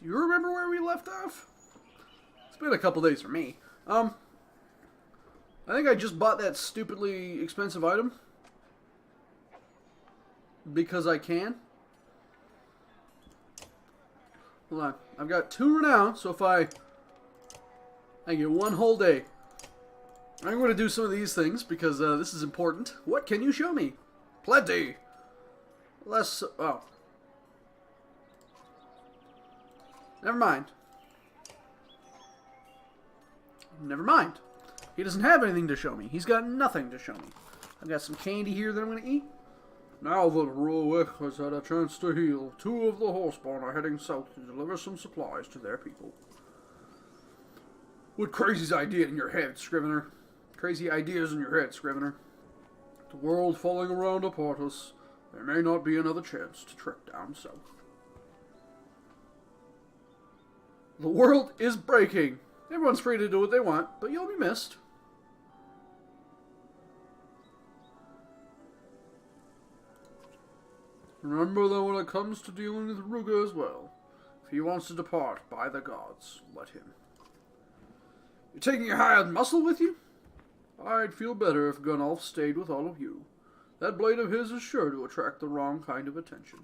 you remember where we left off? It's been a couple days for me. I think I just bought that stupidly expensive item. Because I can. Hold on. I've got 2 renown, so if I get 1 whole day. I'm going to do some of these things because this is important. What can you show me? Plenty. Less. Oh. Never mind. Never mind. He doesn't have anything to show me. He's got nothing to show me. I've got some candy here that I'm going to eat. Now the Ruick has had a chance to heal. 2 of the Horseborn are heading south to deliver some supplies to their people. What crazy's idea in your head, Scrivener? Crazy ideas in your head, Scrivener. The world falling around upon us. There may not be another chance to trek down south. The world is breaking. Everyone's free to do what they want, but you'll be missed. Remember that when it comes to dealing with Ruga as well, if he wants to depart by the gods, let him. You're taking your hired muscle with you? I'd feel better if Gunnulf stayed with all of you. That blade of his is sure to attract the wrong kind of attention.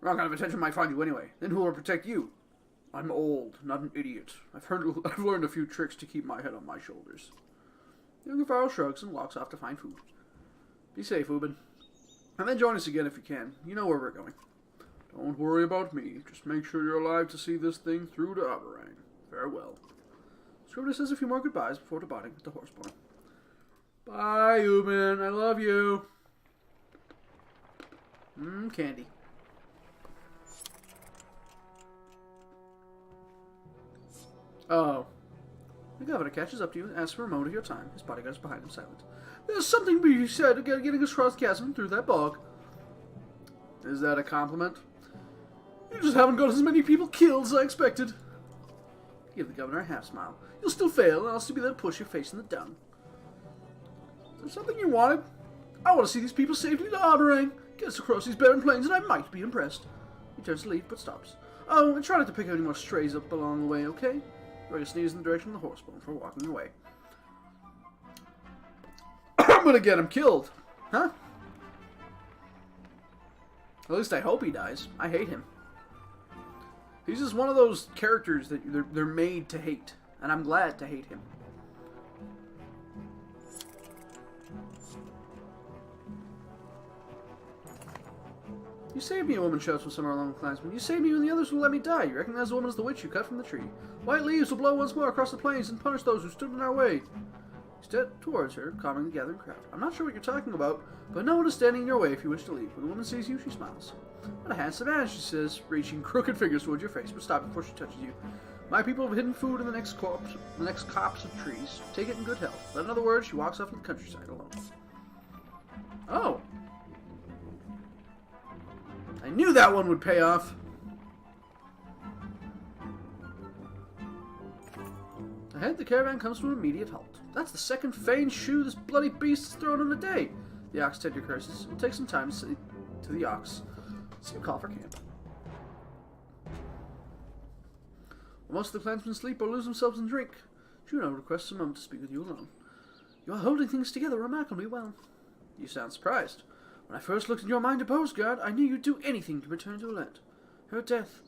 Wrong kind of attention might find you anyway. Then who will protect you? I'm old, not an idiot. I've learned a few tricks to keep my head on my shoulders. Jungerfarl shrugs and walks off to find food. Be safe, Ubin. And then join us again if you can. You know where we're going. Don't worry about me. Just make sure you're alive to see this thing through to Aberrang. Farewell. Scrivener says a few more goodbyes before departing with the Horseborn. Bye, Ubin. I love you. Candy. Oh. The governor catches up to you and asks for a moment of your time. His bodyguard is behind him, silent. There's something to be said about getting us across the chasm through that bog. Is that a compliment? You just haven't got as many people killed as I expected. Give the governor a half smile. You'll still fail, and I'll still be there to push your face in the dung. Is there something you wanted? I want to see these people safely to Aberrang. Get us across these barren plains, and I might be impressed. He turns to leave, but stops. Oh, and try not to pick any more strays up along the way, okay? Or you sneeze in the direction of the Horseborn for walking away. I'm gonna get him killed. Huh? At least I hope he dies. I hate him. He's just one of those characters that they're made to hate. And I'm glad to hate him. You saved me, a woman shouts from somewhere along the clansmen. You saved me when the others will let me die. You recognize the woman as the witch you cut from the tree. White leaves will blow once more across the plains and punish those who stood in our way. He stepped towards her, calming the gathering crowd. I'm not sure what you're talking about, but no one is standing in your way if you wish to leave. When the woman sees you, she smiles. What a handsome man, she says, reaching crooked fingers towards your face, but stop before she touches you. My people have hidden food in the next copse of trees. Take it in good health. But in other words, she walks off to the countryside alone. Oh. I knew that one would pay off. Ahead, the caravan comes to an immediate halt. That's the second feigned shoe this bloody beast has thrown in a day. The ox tender curses. It will take some time to see to the ox. See a call for camp. Most of the clansmen sleep or lose themselves in drink. Juno requests a moment to speak with you alone. You are holding things together remarkably well. You sound surprised. When I first looked at your mind to Guard, I knew you'd do anything to return to Alette. Her death.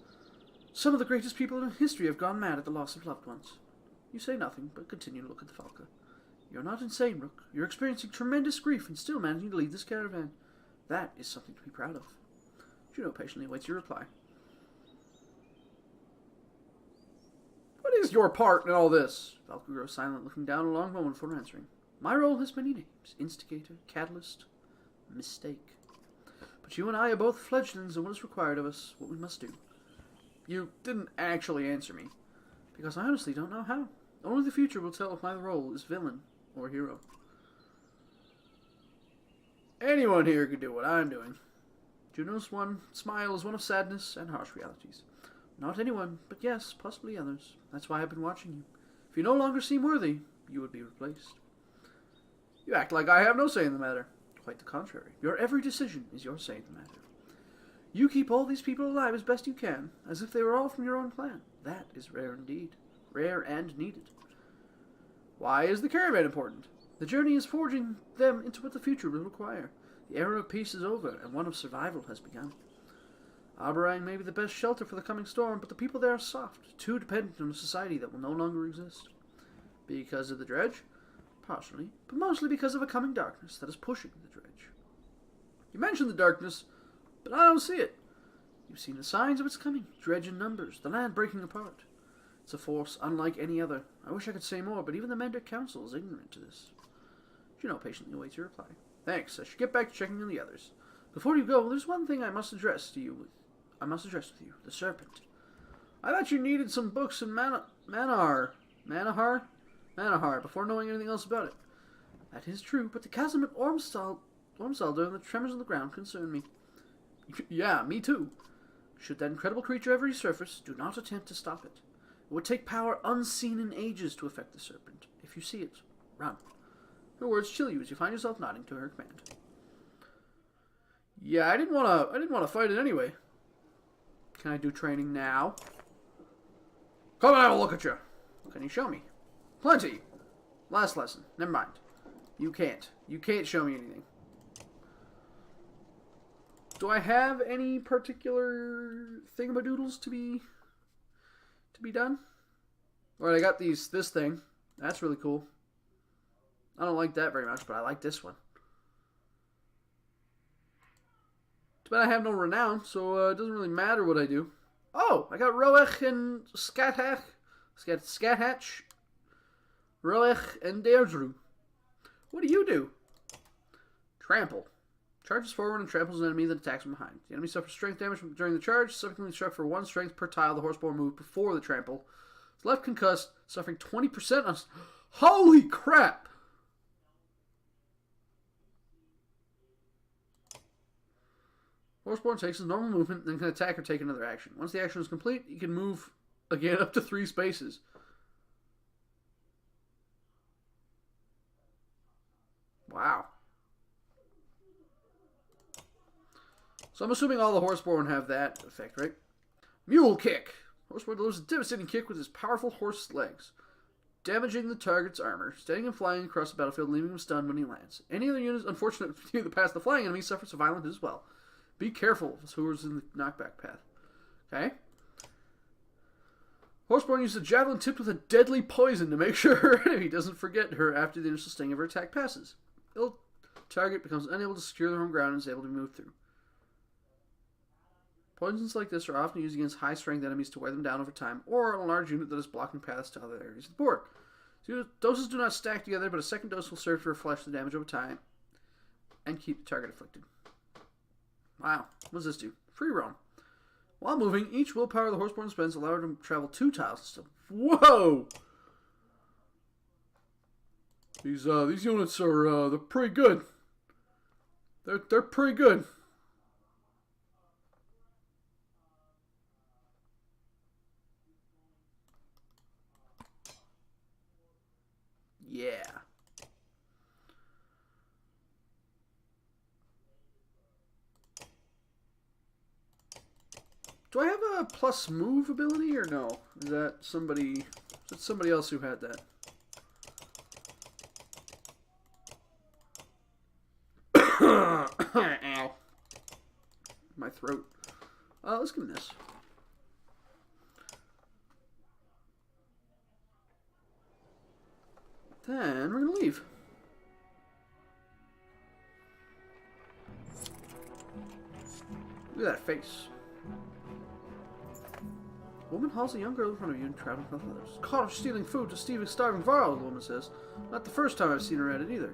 Some of the greatest people in history have gone mad at the loss of loved ones. You say nothing, but continue to look at the Falca. You're not insane, Rook. You're experiencing tremendous grief and still managing to lead this caravan. That is something to be proud of. Juno patiently awaits your reply. What is your part in all this? Falca grows silent, looking down a long moment before answering. My role has many names. Instigator, catalyst, mistake. But you and I are both fledglings in what is required of us, what we must do. You didn't actually answer me, because I honestly don't know how. Only the future will tell if my role is villain or hero. Anyone here could do what I'm doing. Juno's one smile is one of sadness and harsh realities. Not anyone, but yes, possibly others. That's why I've been watching you. If you no longer seem worthy, you would be replaced. You act like I have no say in the matter. Quite the contrary. Your every decision is your say in the matter. You keep all these people alive as best you can, as if they were all from your own clan. That is rare indeed. Rare and needed. Why is the caravan important? The journey is forging them into what the future will require. The era of peace is over, and one of survival has begun. Albarang may be the best shelter for the coming storm, but the people there are soft, too dependent on a society that will no longer exist. Because of the dredge? Partially, but mostly because of a coming darkness that is pushing the dredge. You mentioned the darkness, but I don't see it. You've seen the signs of its coming, dredge in numbers, the land breaking apart. It's a force unlike any other. I wish I could say more, but even the Mendic Council is ignorant to this. Juno patiently awaits your reply. Thanks, I should get back to checking on the others. Before you go, there's one thing I must address with you, the serpent. I thought you needed some books in Manahar before knowing anything else about it. That is true, but the chasm at Ormstalder and the tremors on the ground concern me. Yeah, me too. Should that incredible creature ever resurface, do not attempt to stop it. It would take power unseen in ages to affect the serpent. If you see it, run. Her words chill you as you find yourself nodding to her command. Yeah, I didn't wanna fight it anyway. Can I do training now? Come and have a look at you. Can you show me? Plenty. Last lesson. Never mind. You can't. You can't show me anything. Do I have any particular thingamadoodles to be done? Alright, I got this thing. That's really cool. I don't like that very much, but I like this one. But I have no renown, so it doesn't really matter what I do. Oh, I got Roech and Skathatch. Roech and Deirdre. What do you do? Trample. Charges forward and tramples an enemy that attacks from behind. The enemy suffers strength damage during the charge, subsequently struck for 1 strength per tile the horseborn moved before the trample. Is left concussed, suffering 20% on... Holy crap! Horseborn takes his normal movement, then can attack or take another action. Once the action is complete, he can move again up to 3 spaces. Wow. So I'm assuming all the horseborn have that effect, right? Mule kick. Horseborn delivers a devastating kick with his powerful horse legs, damaging the target's armor, standing and flying across the battlefield, leaving him stunned when he lands. Any other units unfortunate to pass the flying enemy suffers a violent as well. Be careful of whoever's in the knockback path. Okay? Horseborn uses a javelin tipped with a deadly poison to make sure her enemy doesn't forget her after the initial sting of her attack passes. Ill target becomes unable to secure the home ground and is able to move through. Poisons like this are often used against high-strength enemies to wear them down over time, or on a large unit that is blocking paths to other areas of the board. Doses do not stack together, but a second dose will serve to refresh the damage over time and keep the target afflicted. Wow, what does this do? Free roam. While moving, each willpower the horseborn spends allow her to travel 2 tiles. Whoa! These units are they're pretty good. They're pretty good. Yeah. Do I have a plus move ability or no? Is that somebody else who had that? Ow. My throat. Let's give him this. Then we're gonna leave. Look at that face. A woman hauls a young girl in front of you and travels with others. Caught her stealing food to Steve's starving Varl, the woman says. Not the first time I've seen her at it either.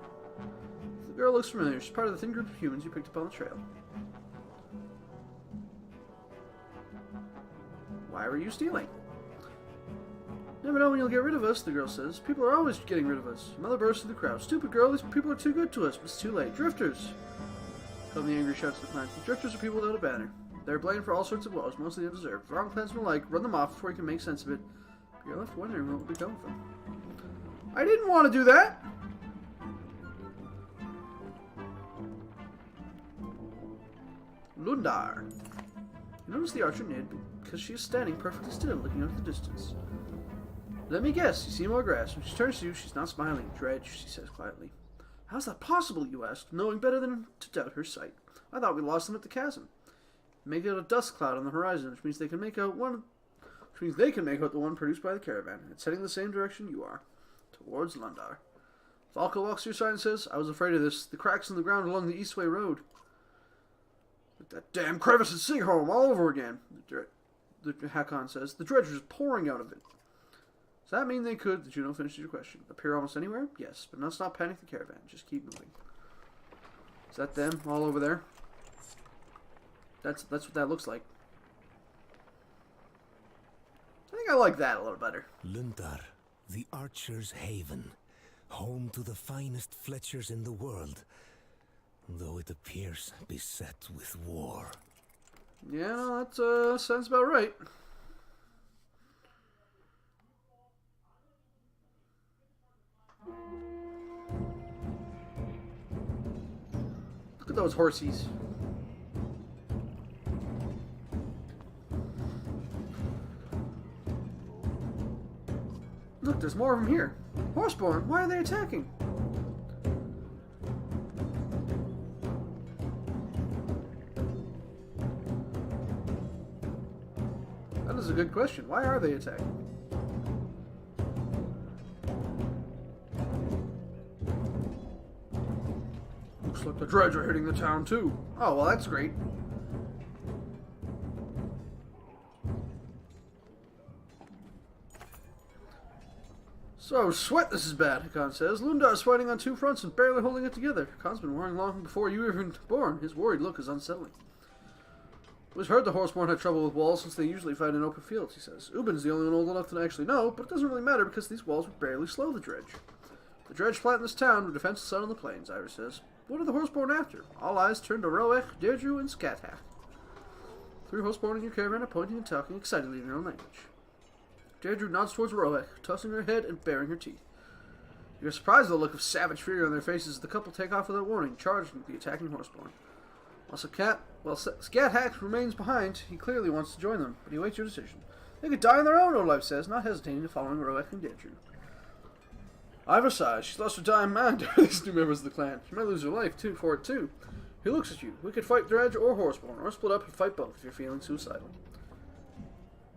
The girl looks familiar. She's part of the thin group of humans you picked up on the trail. Why were you stealing? Never know when you'll get rid of us, the girl says. People are always getting rid of us. Your mother bursts through the crowd. Stupid girl, these people are too good to us, but it's too late. Drifters! Come the angry shouts to the clan. The drifters are people without a banner. They're blamed for all sorts of woes, mostly undeserved. Wrong clansmen alike, run them off before you can make sense of it. But you're left wondering what will become of them. I didn't want to do that! Lundar. You notice the archer knit because she is standing perfectly still, looking out at the distance. Let me guess, you see more grass. When she turns to you, she's not smiling. Dredge, she says quietly. How's that possible, you ask, knowing better than to doubt her sight? I thought we lost them at the chasm. Make out a dust cloud on the horizon, which means they can make out the one produced by the caravan. It's heading the same direction you are, towards Lundar. Valka walks to your side and says, I was afraid of this. The cracks in the ground along the Eastway Road. Like that damn crevice at Sigholm all over again, the Hakon says. The dredge is pouring out of it. Does that mean they could, did Juno finish your question, appear almost anywhere? Yes, but let's not panic the caravan. Just keep moving. Is that them all over there? That's what that looks like. I think I like that a little better. Lundar, the Archer's Haven, home to the finest Fletchers in the world, though it appears beset with war. Yeah, no, that sounds about right. Look at those horsies. Look, there's more of them here. Horseborn, why are they attacking? That is a good question. Why are they attacking? Looks like the dredge are hitting the town too. Oh, well, that's great. So, sweat, this is bad, Hakon says. Lundar's fighting on two fronts and barely holding it together. Hakon's been warring long before you were even born. His worried look is unsettling. We've heard the Horseborn had trouble with walls since they usually fight in open fields, he says. Ubin's the only one old enough to actually know, but it doesn't really matter because these walls would barely slow the dredge. The dredge flattened this town with defenses out on the plains, Iris says. What are the Horseborn after? All eyes turn to Roech, Deirdre, and Skathach. Three Horseborn in your caravan are pointing and talking excitedly in their own language. Deirdre nods towards Roech, tossing her head and baring her teeth. You're surprised at the look of savage fear on their faces as the couple take off without warning, charging the attacking Horseborn. While Skathach remains behind, he clearly wants to join them, but he waits your decision. They could die on their own, Olaf says, not hesitating to following Roech and Deirdre. Ivor sighs. She's lost her dying mind to these new members of the clan. She might lose her life, for it, too. He looks at you. We could fight Dredge or Horseborn, or split up and fight both if you're feeling suicidal.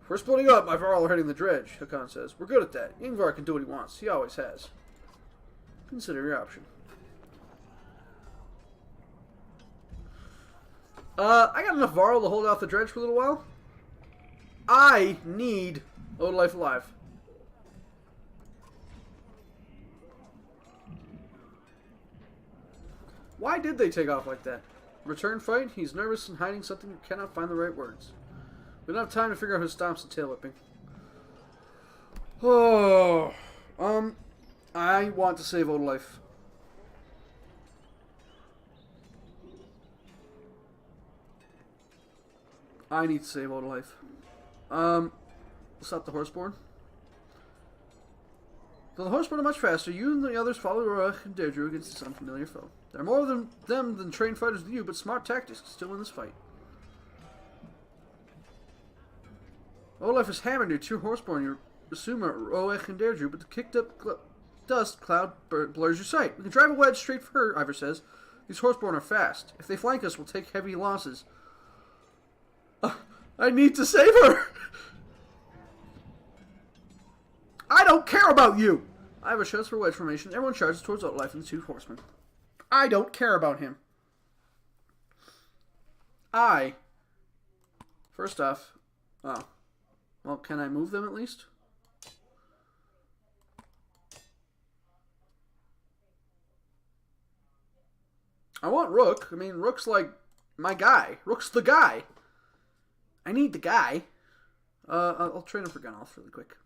If we're splitting up, my Varl are hitting the dredge, Hakon says. We're good at that. Ingvar can do what he wants. He always has. Consider your option. I got enough Varl to hold out the dredge for a little while. I need Odalife alive. Why did they take off like that? Return fight? He's nervous and hiding something and cannot find the right words. We don't have time to figure out who stomps and tail whipping. Oh, I want to save Odalife. I need to save Odalife. We'll stop the Horseborn. Though the Horseborn are much faster, you and the others follow Roech and Deirdre against this unfamiliar foe. There are more of them than trained fighters with you, but smart tactics can still win this fight. Olaf is hammered near two Horseborn. You assume are Roech and Deirdre, but the kicked up dust cloud blurs your sight. We can drive a wedge straight for her, Ivor says. These Horseborn are fast. If they flank us, we'll take heavy losses. I need to save her! I don't care about you! Ivor shouts for wedge formation. Everyone charges towards Outlife and the two horsemen. I don't care about him. First off... Oh. Well, can I move them at least? I want Rook. I mean, Rook's like my guy. Rook's the guy. I need the guy. I'll train him for Gunolf really quick.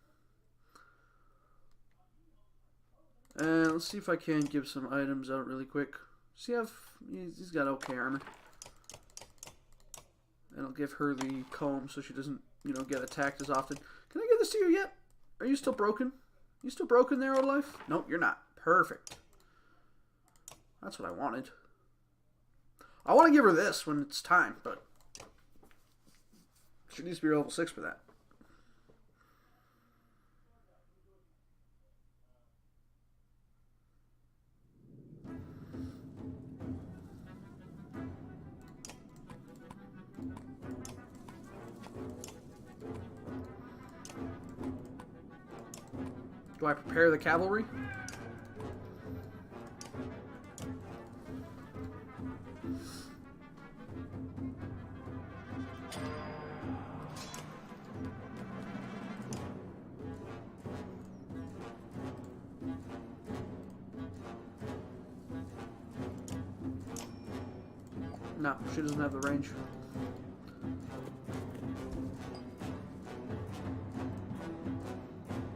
And let's see if I can give some items out really quick. See if he's got okay armor. And I'll give her the comb so she doesn't, get attacked as often. Can I give this to you yet? Are you still broken? You still broken there, old life? Nope, you're not. Perfect. That's what I wanted. I want to give her this when it's time, but She needs to be level 6 for that. Do I prepare the cavalry? No, she doesn't have the range.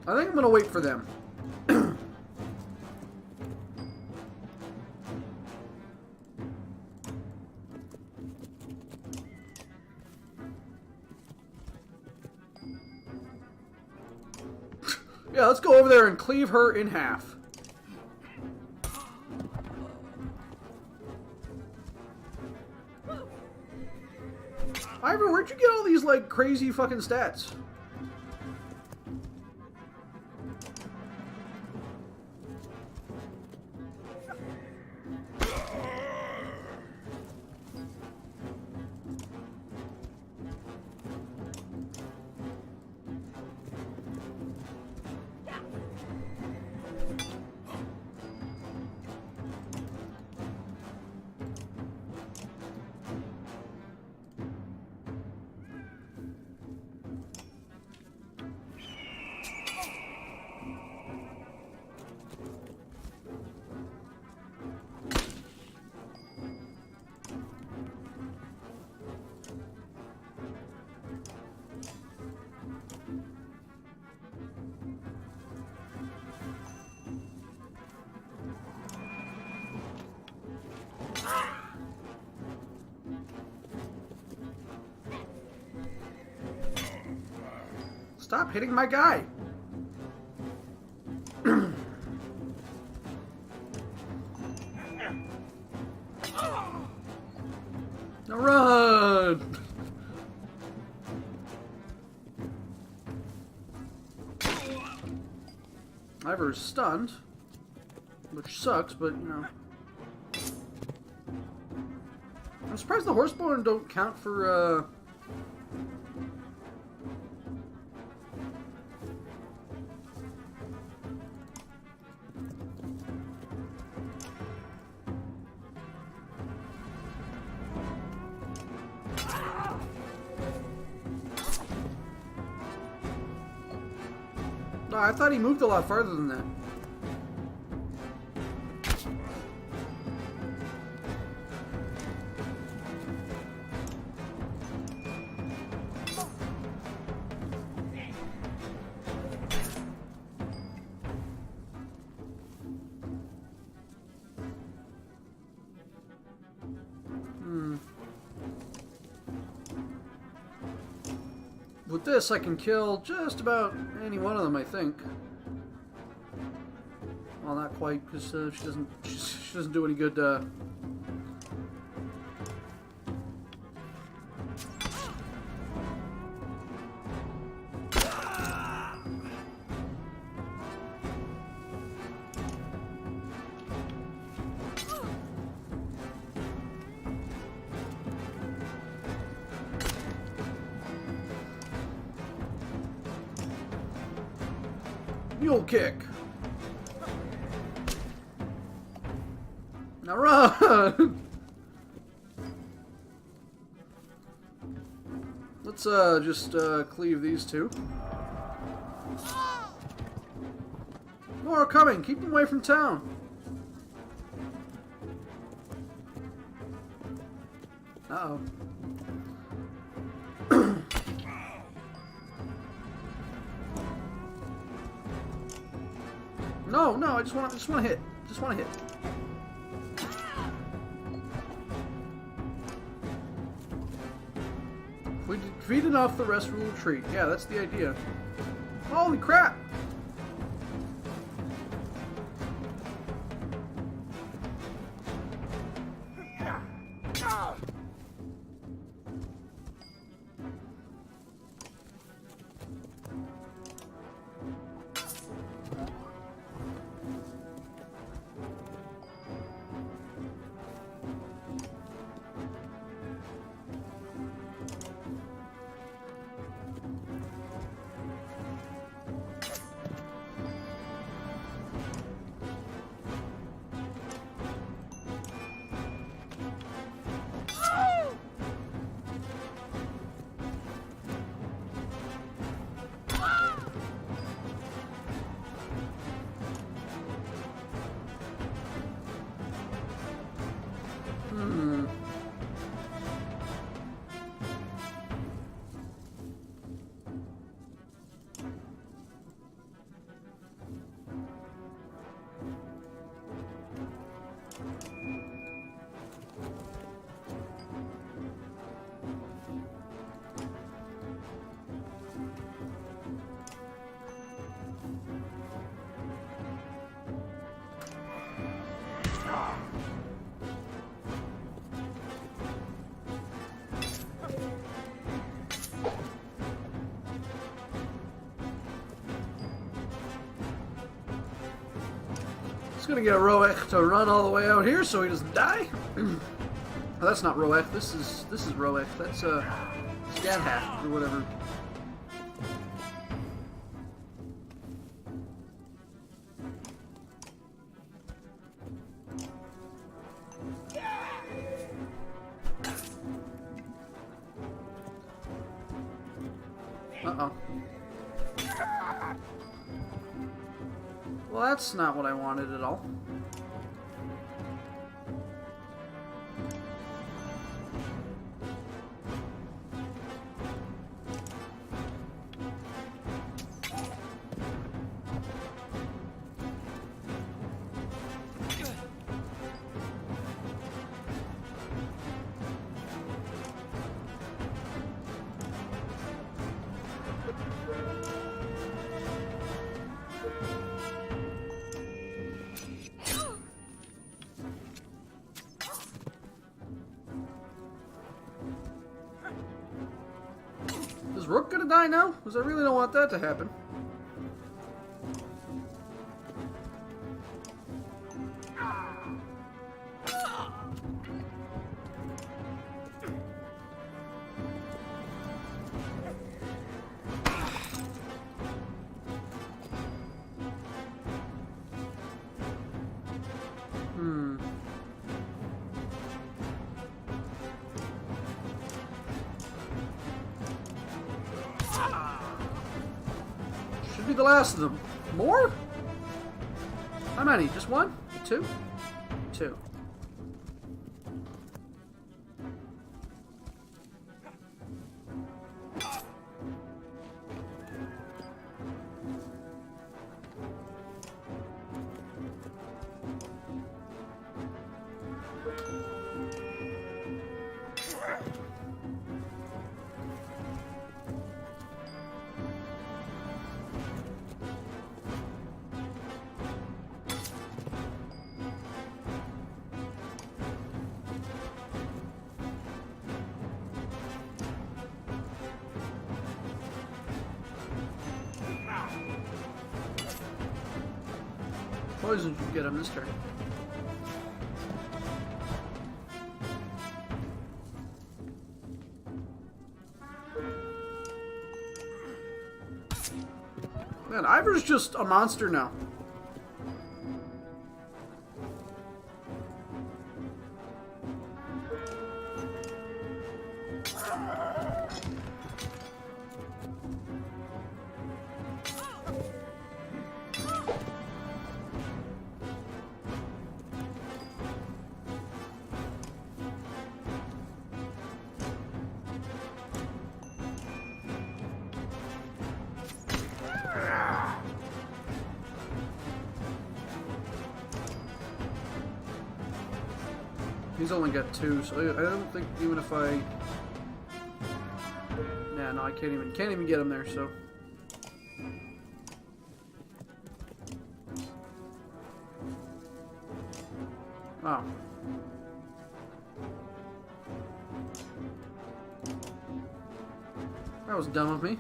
I think I'm gonna wait for them. Yeah, let's go over there and cleave her in half. Ivor, where'd you get all these, like, crazy fucking stats? Stop hitting my guy! Now run! Ivor's stunned, which sucks, but you know. I'm surprised the horseborn don't count for No, I thought he moved a lot farther than that. With this, I can kill just about any one of them, I think. Well, not quite, because she doesn't do any good. Mule kick. Now run. Let's just cleave these two. More coming. Keep them away from town. Uh-oh. No, no, I just want to hit. Just want to hit. If we defeat enough, the rest will retreat. Yeah, that's the idea. Holy crap! He's gonna get Roek to run all the way out here so he doesn't die. Oh, that's not Roek. This is Roek. That's Scanhat or whatever. Uh-oh. Well, that's not what I wanted at all. Is Rook gonna die now? Because I really don't want that to happen. Should be the last of them. More? How many? Just one? Two? Two. Poison should get him this turn. Man, Ivor's just a monster now. He's only got two, so I don't think even if I... Nah, no, I can't even get him there, so... Oh. That was dumb of me.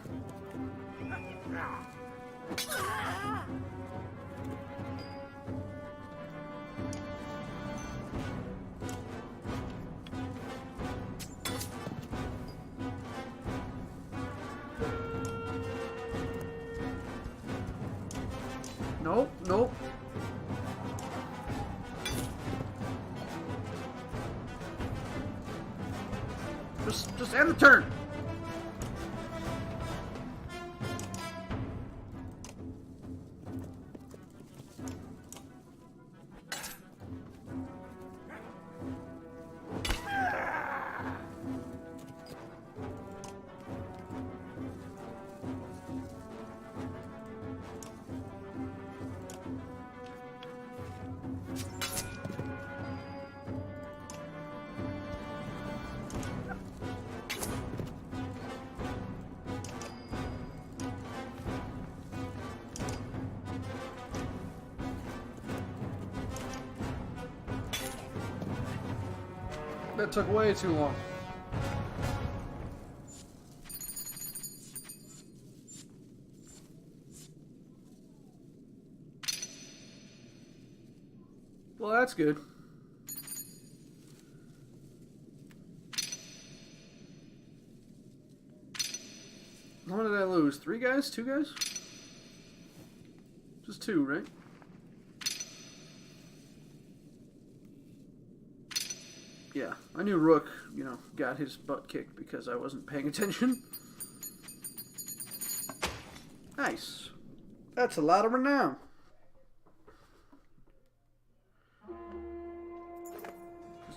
Nope, nope. Just end the turn. That took way too long. Well, that's good. How many did I lose? 3 guys? 2 guys? Just 2, right? Yeah, I knew Rook, you know, got his butt kicked because I wasn't paying attention. Nice. That's a lot of renown.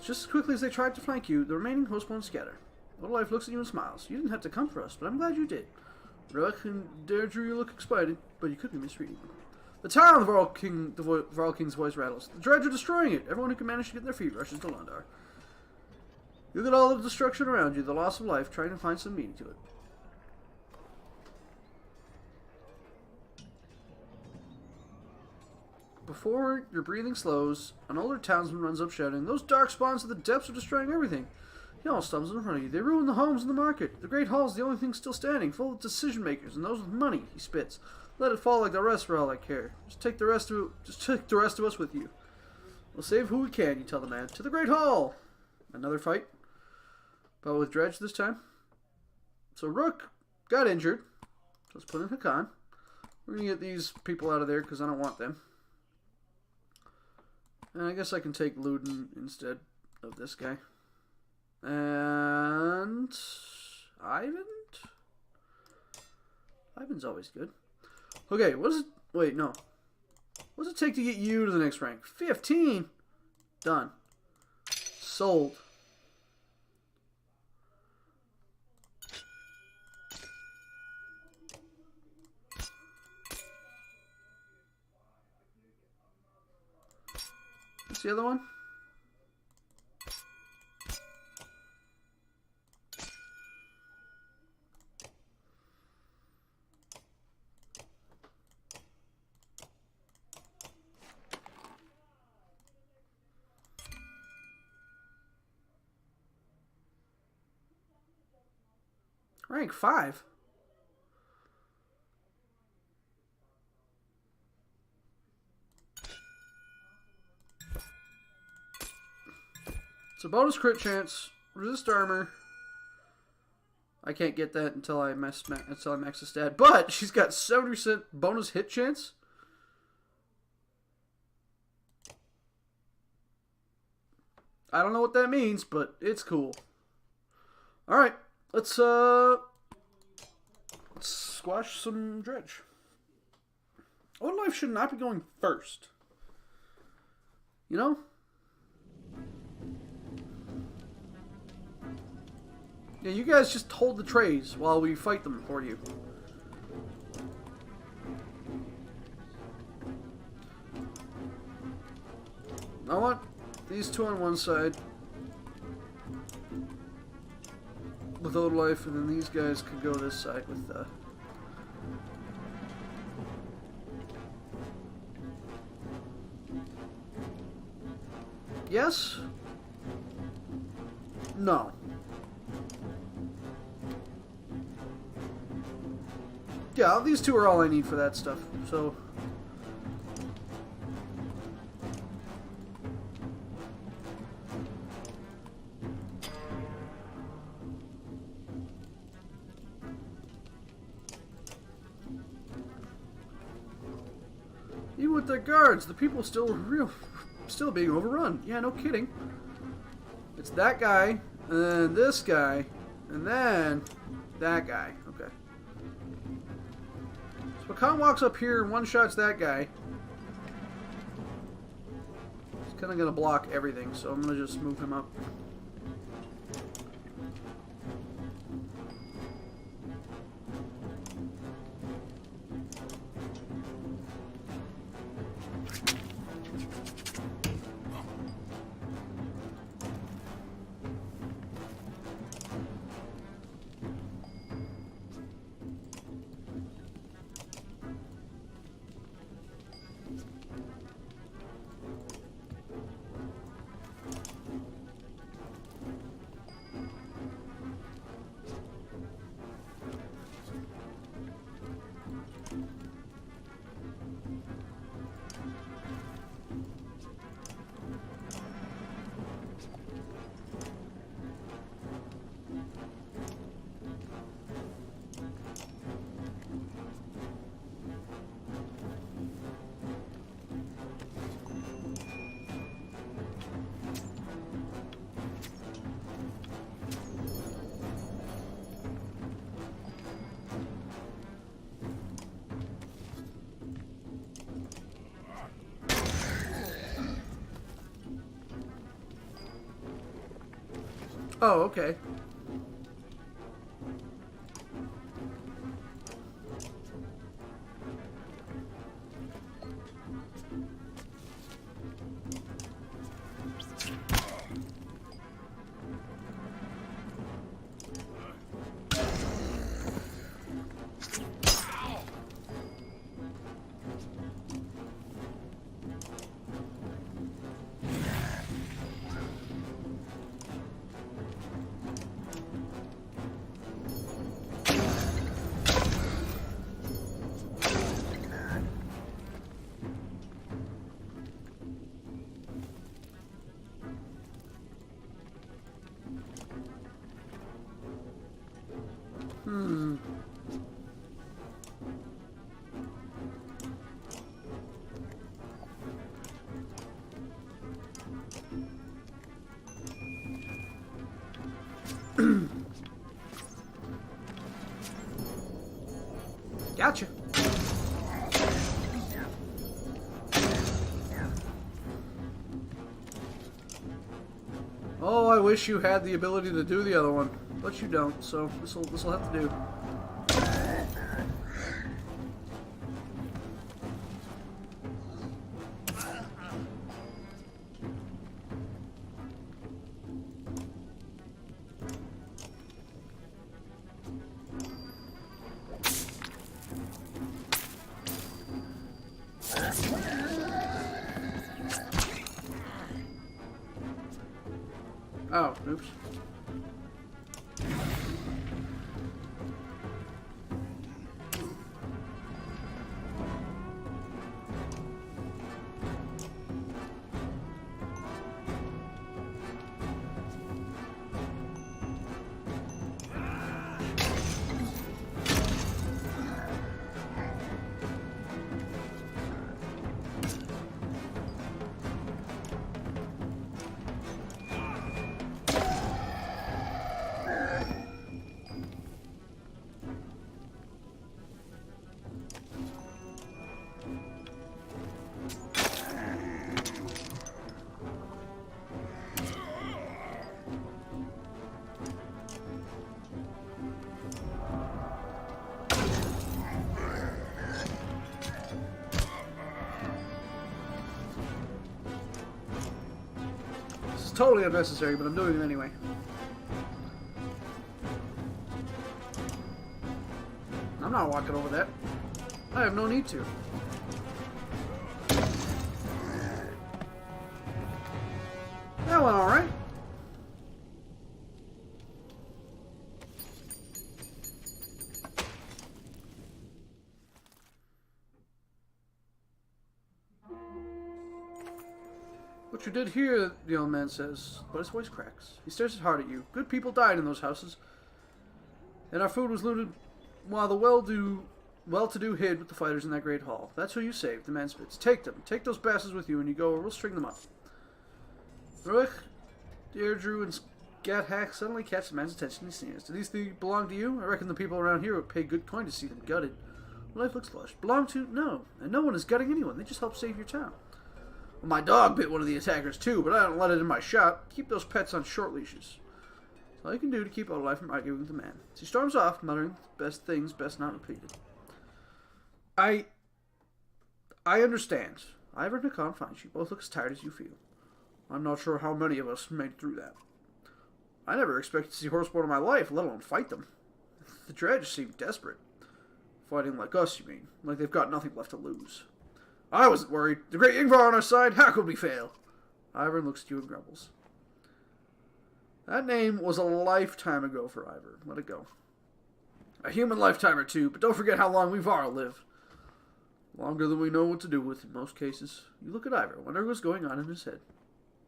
Just as quickly as they tried to flank you, the remaining host won't scatter. Little Life looks at you and smiles. You didn't have to come for us, but I'm glad you did. Rook and Deirdre, you look excited, but you could be misreading. The town of the Varl King's voice rattles. The dreads are destroying it. Everyone who can manage to get their feet rushes to Londar. You look at all the destruction around you, the loss of life, trying to find some meaning to it. Before your breathing slows, an older townsman runs up shouting, "Those dark spawns of the depths are destroying everything." He almost stumbles in front of you. They ruin the homes and the market. The Great Hall is the only thing still standing, full of decision makers and those with money. He spits. Let it fall like the rest for all I care. Just take the rest of us with you. We'll save who we can, you tell the man. To the Great Hall! Another fight. But with Dredge this time. So Rook got injured. Let's put in Hakan. We're going to get these people out of there because I don't want them. And I guess I can take Luden instead of this guy. And Ivan? Ivan's always good. Okay, what is it? Wait, no. What does it take to get you to the next rank? 15? Done. Sold. What's the other one? Rank 5. It's a bonus crit chance, resist armor. I can't get that until I max the stat, but she's got 70% bonus hit chance. I don't know what that means, but it's cool. All right. Let's squash some Dredge. Old Life should not be going first. You know? Yeah, you guys just hold the trays while we fight them for you. I want these 2 on one side. With Old Life, and then these guys could go this side with Yes? No. Yeah, these 2 are all I need for that stuff, so... Even with their guards, the people still being overrun. Yeah, no kidding. It's that guy, and then this guy, and then that guy. Okay. So Khan walks up here and one-shots that guy. He's kind of going to block everything, so I'm going to just move him up. Oh, okay. Gotcha. Oh, I wish you had the ability to do the other one, but you don't. So this'll have to do. Oh, oops. Totally unnecessary, but I'm doing it anyway. I'm not walking over that. I have no need to. That went alright. What you did here, the old man says, but his voice cracks. He stares hard at you. Good people died in those houses, and our food was looted while the well-to-do hid with the fighters in that great hall. That's who you saved, the man spits. Take them. Take those bastards with you, and you go, or we'll string them up. Ruch, Deirdre, and Scathach suddenly catch the man's attention. He sneers. Do these things belong to you? I reckon the people around here would pay good coin to see them gutted. Life looks lush. Belong to? No. And no one is gutting anyone. They just help save your town. Well, my dog bit one of the attackers too, but I don't let it in my shop. Keep those pets on short leashes. That's all you can do to keep Olaf from arguing with the man. So he storms off, muttering, best things best not repeated. I understand. Ivor and Hakan finds you. Both look as tired as you feel. I'm not sure how many of us made it through that. I never expected to see horseborn in my life, let alone fight them. The dredge seemed desperate. Fighting like us, you mean? Like they've got nothing left to lose. I wasn't worried. The great Ingvar on our side, how could we fail? Ivor looks at you and grumbles. That name was a lifetime ago for Ivor. Let it go. A human lifetime or two, but don't forget how long we've all lived. Longer than we know what to do with in most cases. You look at Ivor, wondering what's going on in his head.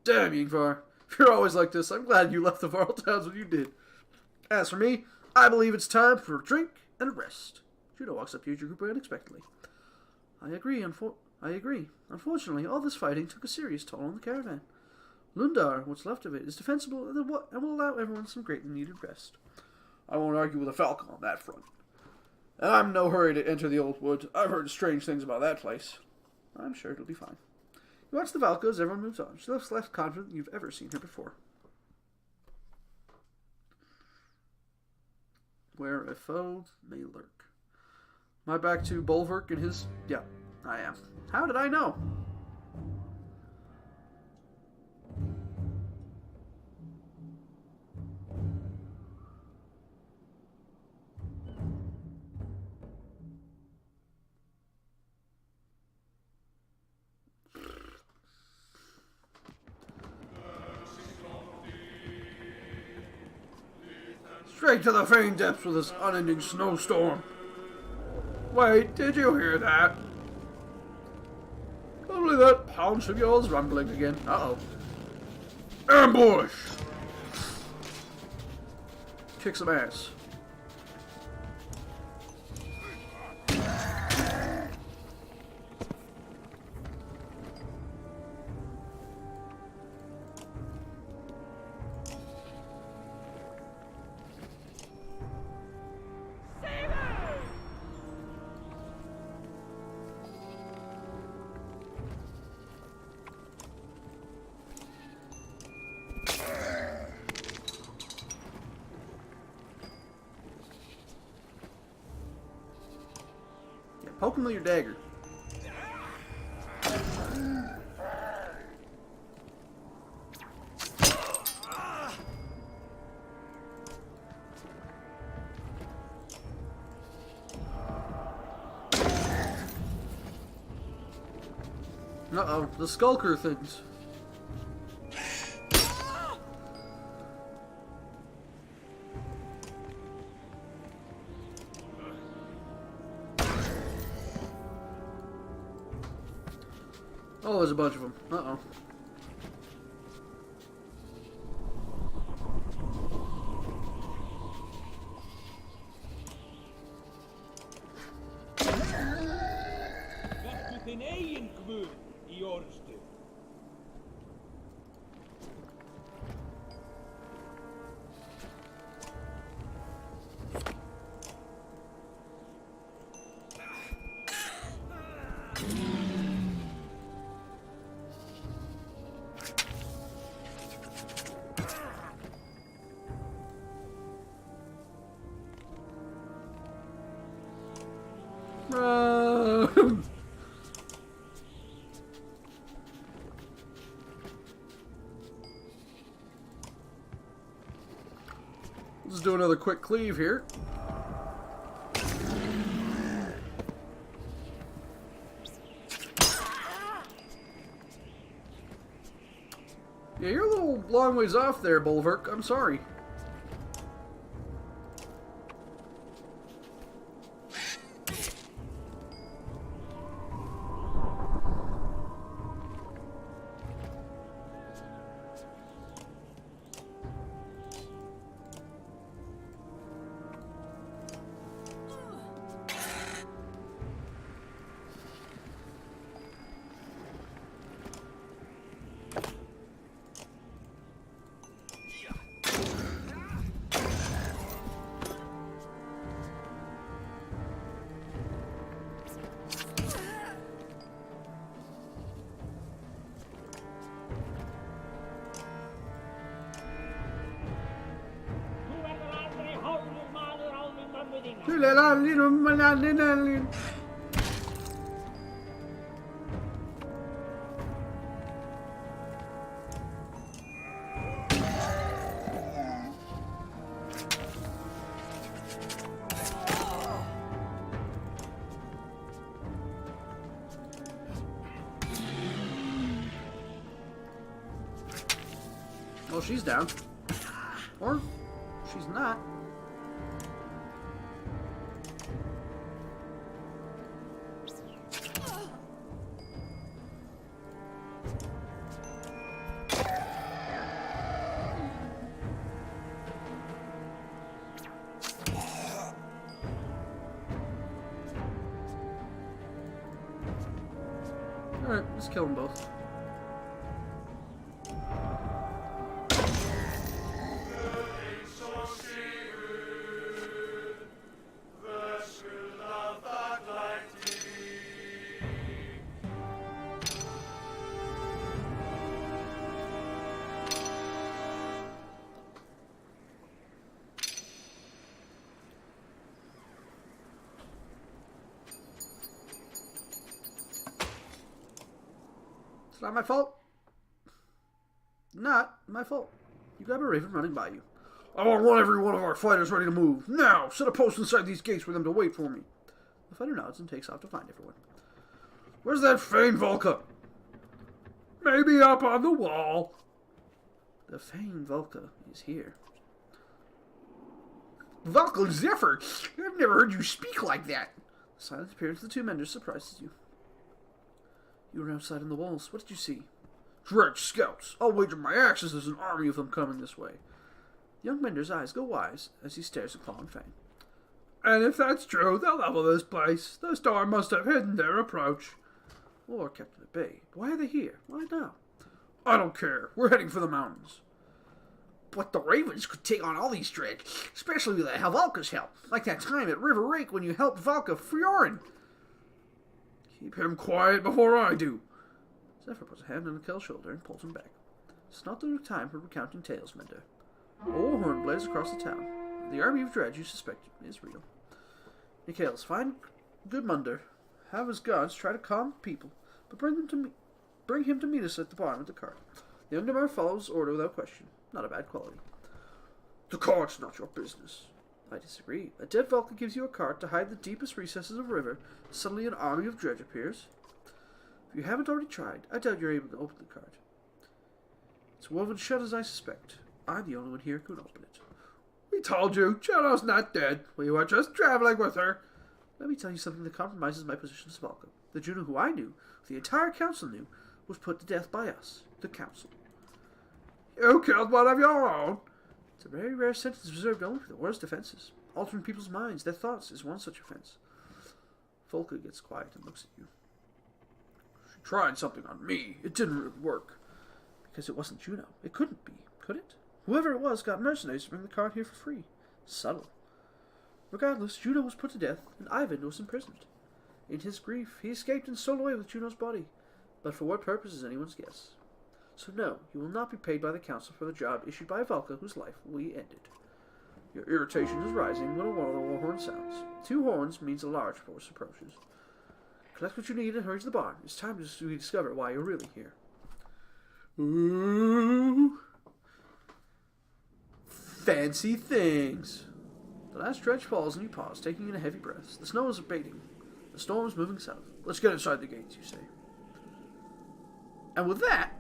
Damn, Ingvar. If you're always like this, I'm glad you left the Varl towns when you did. As for me, I believe it's time for a drink and a rest. Judo walks up to you, your group unexpectedly. I agree. Unfortunately, all this fighting took a serious toll on the caravan. Lundar, what's left of it, is defensible and will allow everyone some greatly needed rest. I won't argue with a falcon on that front. And I'm in no hurry to enter the old wood. I've heard strange things about that place. I'm sure it'll be fine. You watch the Valka as everyone moves on. She looks less confident than you've ever seen her before. where a foe may lurk. Am I back to Bulwark and his... Yeah, I am. How did I know? Straight to the faint depths with this unending snowstorm. Wait, did you hear that? Probably that paunch of yours rumbling again. Uh-oh. Ambush! Kick some ass. Poke him with your dagger. Uh-oh, the skulker things. Oh, there's a bunch of them. Uh-oh. Let's do another quick cleave here. Yeah, you're a little long ways off there, Bulwark. I'm sorry. Oh, she's down. Or she's not. Alright, let's kill them both. It's not my fault. Not my fault. You got a raven running by you. I want every one of our fighters ready to move. Now! Set a post inside these gates for them to wait for me. The fighter nods and takes off to find everyone. Where's that Fane Volca? Maybe up on the wall. The Fane Volca is here. Volca Zephyr! I've never heard you speak like that. The silent appearance of the two menders surprises you. You were outside on the walls. What did you see? Dredge scouts. I'll wager my axes there's an army of them coming this way. The young mender's eyes go wise as he stares at Claw and Fang. And if that's true, they'll level this place. The storm must have hidden their approach. Or kept them at bay. Why are they here? Why now? I don't care. We're heading for the mountains. But the Ravens could take on all these dredge, especially with Valka's help. Like that time at River Rake when you helped Valka Fiorin. Keep him quiet before I do. Zephyr puts a hand on Kel's shoulder and pulls him back. It's not the time for recounting tales, Mender. A war horn blares across the town. The army of dredge you suspect is real. Nikhils, find good Munder. Have his gods try to calm people, but bring him to meet us at the barn with the cart. The Undermar follows order without question. Not a bad quality. The cart's not your business. I disagree. A dead Vulcan gives you a cart to hide the deepest recesses of a river. Suddenly an army of dredge appears. If you haven't already tried, I doubt you're able to open the cart. It's woven shut as I suspect. I'm the only one here who can open it. We told you, Juno's not dead. We were just traveling with her. Let me tell you something that compromises my position as Vulcan. The Juno who I knew, who the entire council knew, was put to death by us, the council. You killed one of your own. It's a very rare sentence reserved only for the worst offenses. Altering people's minds, their thoughts, is one such offense. Volker gets quiet and looks at you. She tried something on me. It didn't really work. Because it wasn't Juno. It couldn't be, could it? Whoever it was got mercenaries to bring the cart here for free. Subtle. Regardless, Juno was put to death, and Ivan was imprisoned. In his grief, he escaped and stole away with Juno's body. But for what purpose is anyone's guess. So no, you will not be paid by the council for the job issued by Valka, whose life we ended. Your irritation is rising when one of the war horns sounds. 2 horns means a large force approaches. Collect what you need and hurry to the barn. It's time to discover why you're really here. Ooh. Fancy things. The last dredge falls and you pause, taking in a heavy breath. The snow is abating. The storm is moving south. Let's get inside the gates, you say. And with that,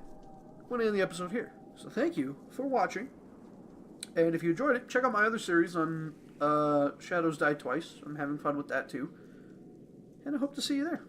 we're going to end the episode here. So thank you for watching. And if you enjoyed it, check out my other series on Shadows Die Twice. I'm having fun with that too. And I hope to see you there.